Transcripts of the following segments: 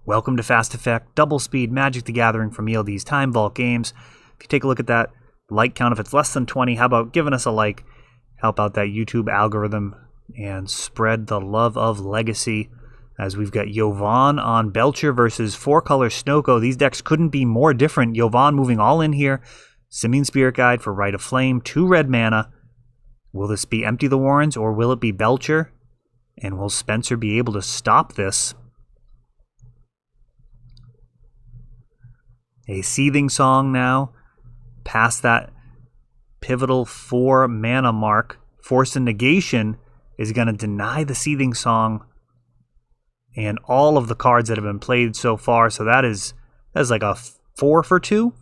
Welcome to Fast Effect, Double Speed, Magic the Gathering from ELD's Time Vault games. If you take a look at that like count, if it's less than 20, how about giving us a like? Help out that YouTube algorithm and spread the love of Legacy. As we've got Jovan on Belcher versus 4-color SnOko. These decks couldn't be more different. Jovan moving all in here. Simian Spirit Guide for Rite of Flame, 2 red mana. Will this be Empty the Warrens or will it be Belcher? And will Spencer be able to stop this? A Seething Song now, past that pivotal 4 mana mark. Force and Negation is going to deny the Seething Song and all of the cards that have been played so far. So that's like a 4 for 2,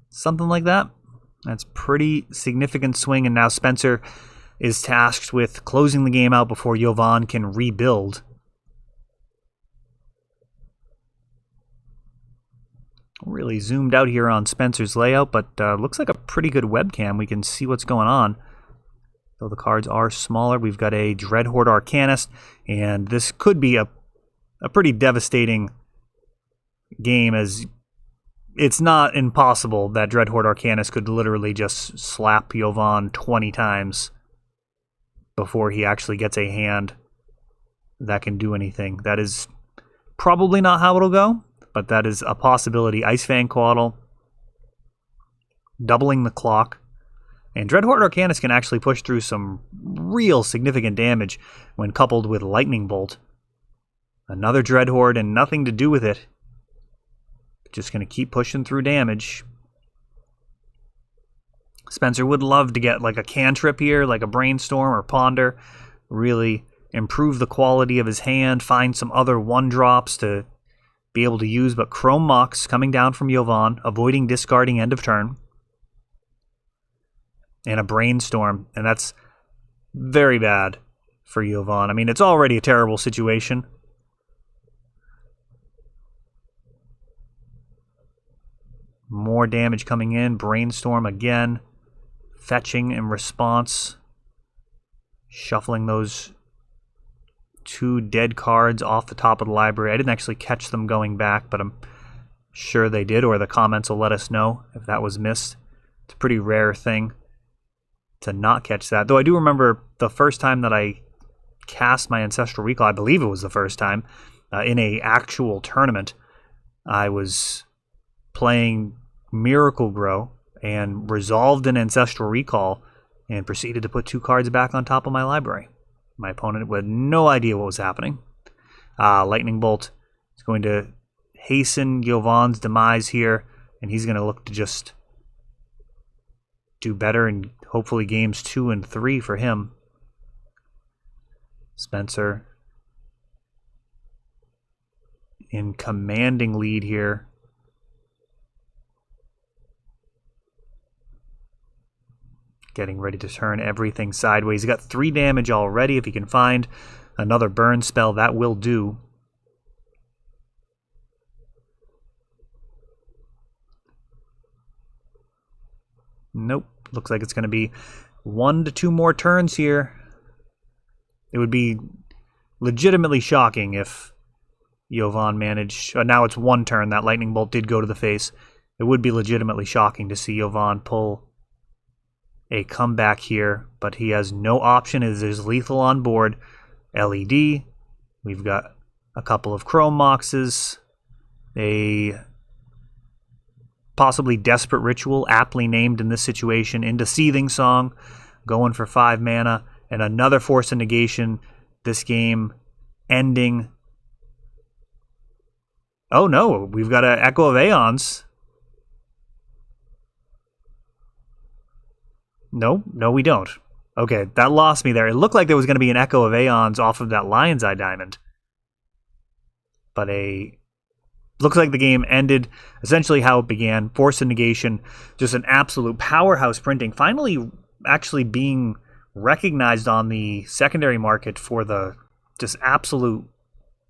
something like that. That's pretty significant swing. And now Spencer is tasked with closing the game out before Jovan can rebuild. Really zoomed out here on Spencer's layout, but looks like a pretty good webcam. We can see what's going on. Though the cards are smaller, we've got a Dreadhorde Arcanist, and this could be a pretty devastating game, as it's not impossible that Dreadhorde Arcanist could literally just slap Jovan 20 times before he actually gets a hand that can do anything. That is probably not how it'll go, but that is a possibility. Icefang Coatl, doubling the clock. And Dreadhorde Arcanist can actually push through some real significant damage when coupled with Lightning Bolt. Another Dreadhorde and nothing to do with it. Just going to keep pushing through damage. Spencer would love to get like a cantrip here, like a Brainstorm or Ponder. Really improve the quality of his hand, find some other 1-drops to be able to use, but Chrome Mox coming down from Jovan, avoiding discarding end of turn. And a Brainstorm, and that's very bad for Jovan. I mean, it's already a terrible situation. More damage coming in, Brainstorm again, fetching in response, shuffling those 2 dead cards off the top of the library. I didn't actually catch them going back, but I'm sure they did, or the comments will let us know if that was missed. It's a pretty rare thing to not catch that. Though I do remember the first time that I cast my Ancestral Recall, I believe it was the first time, in a actual tournament. I was playing Miracle Grow and resolved an Ancestral Recall and proceeded to put 2 cards back on top of my library. My opponent had no idea what was happening. Lightning Bolt is going to hasten Jovan's demise here, and he's going to look to just do better in hopefully games 2 and 3 for him. Spencer in commanding lead here. Getting ready to turn everything sideways. He's got 3 damage already. If he can find another burn spell, that will do. Nope. Looks like it's going to be 1 to 2 more turns here. It would be legitimately shocking if Jovan managed... now it's 1 turn. That Lightning Bolt did go to the face. It would be legitimately shocking to see Jovan pull a comeback here, but he has no option as there's lethal on board. LED. We've got a couple of Chrome Moxes. A possibly Desperate Ritual, aptly named in this situation, into Seething Song, going for 5 mana, and another Force and Negation. This game ending. Oh no, we've got an Echo of Aeons. No, we don't. Okay, that lost me there. It looked like there was going to be an Echo of Aeons off of that Lion's Eye Diamond. But looks like the game ended essentially how it began. Force and Negation, just an absolute powerhouse printing. Finally actually being recognized on the secondary market for the just absolute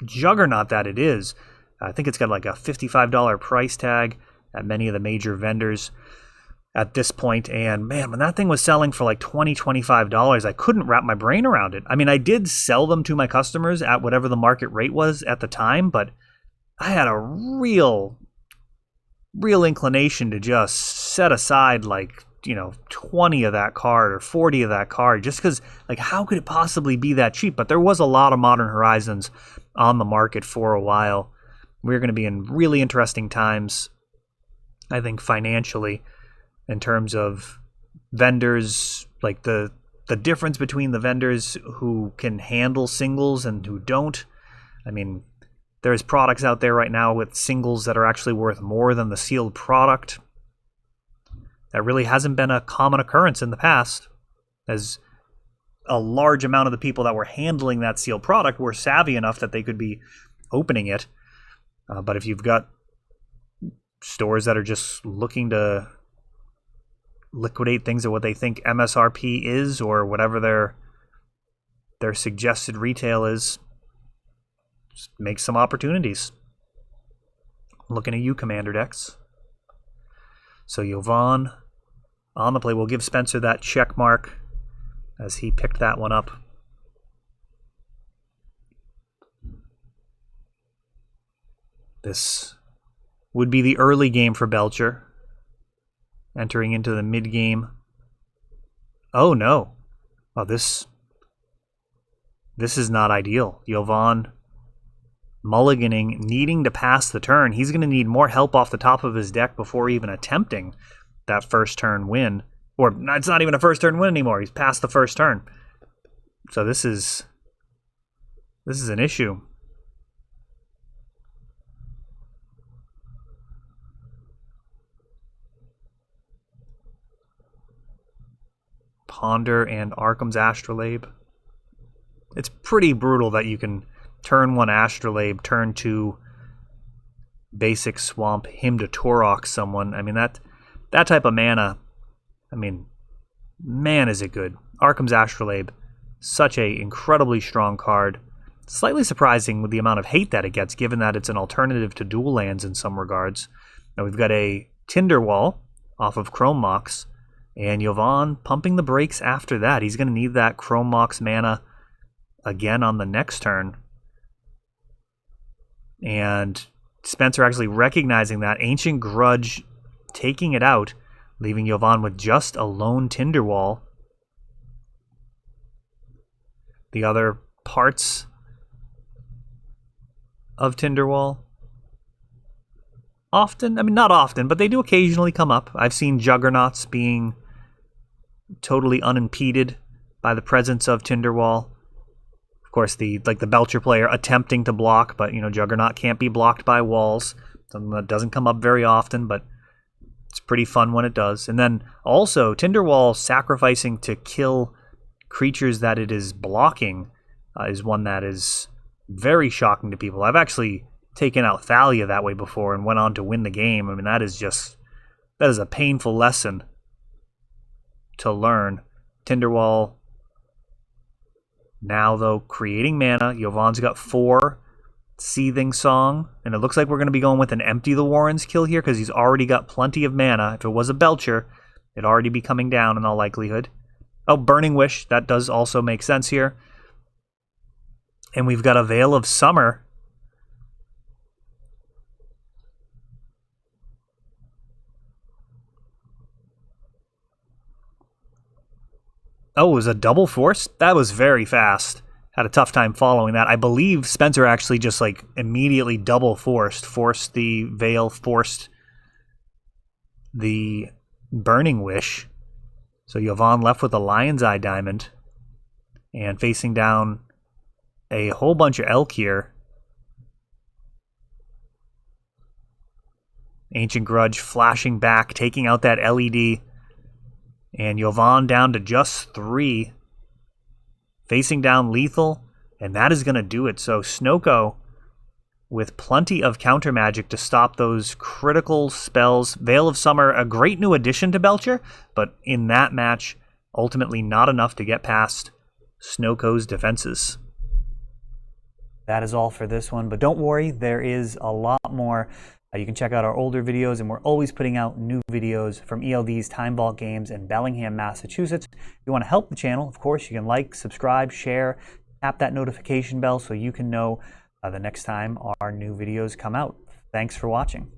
juggernaut that it is. I think it's got like a $55 price tag at many of the major vendors at this point. And man, when that thing was selling for like $20, $25, I couldn't wrap my brain around it. I mean, I did sell them to my customers at whatever the market rate was at the time, but I had a real inclination to just set aside like, 20 of that card or 40 of that card, just because, like, how could it possibly be that cheap? But there was a lot of Modern Horizons on the market for a while. We're going to be in really interesting times, I think, financially, in terms of vendors, like the difference between the vendors who can handle singles and who don't. I mean, there's products out there right now with singles that are actually worth more than the sealed product. That really hasn't been a common occurrence in the past, as a large amount of the people that were handling that sealed product were savvy enough that they could be opening it. But if you've got stores that are just looking to liquidate things at what they think MSRP is, or whatever their suggested retail is, just make some opportunities. I'm looking at you, Commander decks. So Yovan on the play. We'll give Spencer that check mark as he picked that one up. This would be the early game for Belcher, entering into the mid game. Oh no. Oh, this is not ideal. Yovan mulliganing, needing to pass the turn. He's going to need more help off the top of his deck before even attempting that first turn win. Or it's not even a first turn win anymore. He's past the first turn. So this is an issue. Ponder and Arkham's Astrolabe. It's pretty brutal that you can turn 1 Astrolabe, turn 2 basic swamp, him to Torok someone. I mean, that type of mana, I mean, man, is it good. Arkham's Astrolabe, such a incredibly strong card. Slightly surprising with the amount of hate that it gets, given that it's an alternative to dual lands in some regards. Now we've got a Tinderwall off of Chrome Mox, and Yovan pumping the brakes after that. He's going to need that Chrome Mox mana again on the next turn. And Spencer actually recognizing that. Ancient Grudge taking it out, leaving Yovan with just a lone Tinderwall. The other parts of Tinderwall, often, I mean, not often, but they do occasionally come up. I've seen Juggernauts being totally unimpeded by the presence of Tinderwall. Of course, the Belcher player attempting to block, but Juggernaut can't be blocked by walls. Something that doesn't come up very often, but it's pretty fun when it does. And then also Tinderwall sacrificing to kill creatures that it is blocking is one that is very shocking to people. I've actually taken out Thalia that way before and went on to win the game. I mean, that is a painful lesson to learn. Tinderwall now, though, creating mana. Yovan's got 4 Seething Song, and it looks like we're going to be going with an Empty the Warrens kill here because he's already got plenty of mana. If it was a Belcher, it'd already be coming down in all likelihood. Oh, Burning Wish, that does also make sense here. And we've got a Veil of Summer. Oh, it was a double force? That was very fast. Had a tough time following that. I believe Spencer actually just like immediately double forced the Veil, forced the Burning Wish. So Yovan left with a Lion's Eye Diamond and facing down a whole bunch of elk here. Ancient Grudge flashing back, taking out that LED. And Yovan down to just 3. Facing down lethal. And that is going to do it. So SnOko with plenty of counter magic to stop those critical spells. Veil of Summer, a great new addition to Belcher. But in that match, ultimately not enough to get past SnOko's defenses. That is all for this one. But don't worry, there is a lot more. You can check out our older videos, and we're always putting out new videos from ELD's Time Vault Games in Bellingham, Massachusetts. If you want to help the channel, of course, you can like, subscribe, share, tap that notification bell so you can know the next time our new videos come out. Thanks for watching.